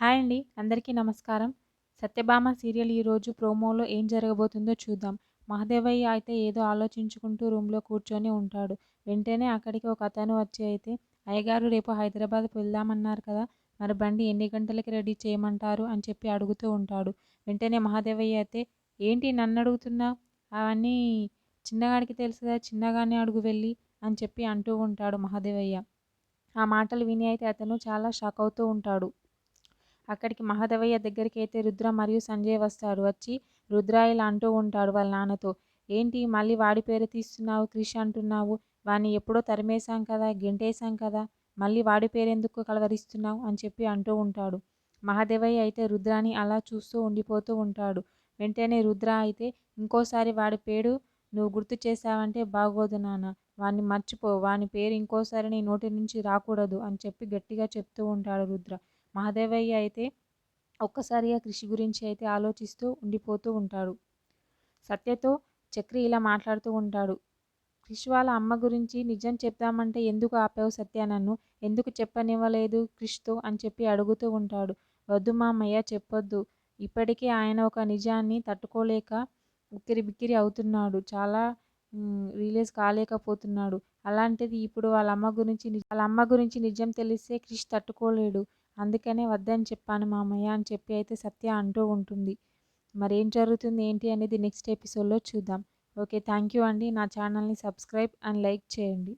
Hi అండి. అందరికీ నమస్కారం. 'సత్యభామ' సీరియల్ ఈరోజు ప్రోమోలో ఏం జరగబోతుందో చూద్దాం. మహదేవయ్య అయితే ఏదో ఆలోచించుకుంటూ రూమ్‌లో కూర్చొని ఉంటాడు. వెంటనే అక్కడికి ఒకతను వచ్చి అయితే, "అయ్యగారు రేపు హైదరాబాద్ వెళ్దామన్నారు కదా! మరి బండి ఎన్ని గంటలకి రెడీ చేయమంటారు?" అని చెప్పి అడుగుతూ ఉంటాడు. వెంటనే మహదేవయ్య అయితే, "ఏంటి నన్నడుగుతున్నావు? అవన్నీ చిన్నగాడికి తెలుసు కదా! చిన్నగాడినే అడుగు వెళ్లి" అని చెప్పి అంటూ ఉంటాడు మహదేవయ్య. ఆ మాటలు విని అయితే అతను చాలా షాక్ అవుతూ ఉంటాడు. అక్కడికి మహాదేవయ్య దగ్గరికైతే రుద్ర మరియు సంజయ్ వస్తారు. వచ్చి రుద్ర ఇలా అంటూ ఉంటాడు వాళ్ళ నాన్నతో. "ఏంటి మళ్ళీ వాడి పేరు తీస్తున్నావు, క్రిష్ అంటున్నావు? వాడిని ఎప్పుడో తరిమేశాం కదా! గెంటేశాం కదా! మళ్ళీ వాడి పేరెందుకు కలవరిస్తున్నావు?" అని చెప్పి అంటూ ఉంటాడు. మహాదేవయ్య అయితే రుద్రాని అలా చూస్తూ ఉండిపోతూ ఉంటాడు. వెంటనే రుద్ర అయితే, "ఇంకోసారి వాడి పేరు నువ్వు గుర్తు చేశావంటే బాగోదు నాన్న. వాడిని మర్చిపో. వాని పేరు ఇంకోసారి నీ నోటి నుంచి రాకూడదు" అని చెప్పి గట్టిగా చెప్తూ ఉంటాడు రుద్ర. మహాదేవయ్య అయితే ఒక్కసారిగా కృషి గురించి అయితే ఆలోచిస్తూ ఉండిపోతూ ఉంటాడు. సత్యతో చక్రి ఇలా మాట్లాడుతూ ఉంటాడు. క్రిష్ వాళ్ళ అమ్మ గురించి నిజం చెప్దామంటే ఎందుకు ఆపావు సత్య నన్ను? ఎందుకు చెప్పనివ్వలేదు క్రిష్‌తో అని చెప్పి అడుగుతూ ఉంటాడు. వద్దు మామయ్య చెప్పొద్దు. ఇప్పటికే ఆయన ఒక నిజాన్ని తట్టుకోలేక ఉక్కిరిబిక్కిరి అవుతున్నాడు. చాలా రియలైజ్ కాలేకపోతున్నాడు. అలాంటిది ఇప్పుడు వాళ్ళ అమ్మ గురించి నిజం తెలిస్తే క్రిష్ తట్టుకోలేడు. అందుకనే వద్దని చెప్పాను మామయ్య అని చెప్పి అయితే సత్య అంటూ ఉంటుంది. మరేం జరుగుతుంది ఏంటి అనేది నెక్స్ట్ ఎపిసోడ్‌లో చూద్దాం. ఓకే. థ్యాంక్ యూ అండి. నా ఛానల్‌ని సబ్స్క్రైబ్ అండ్ లైక్ చేయండి.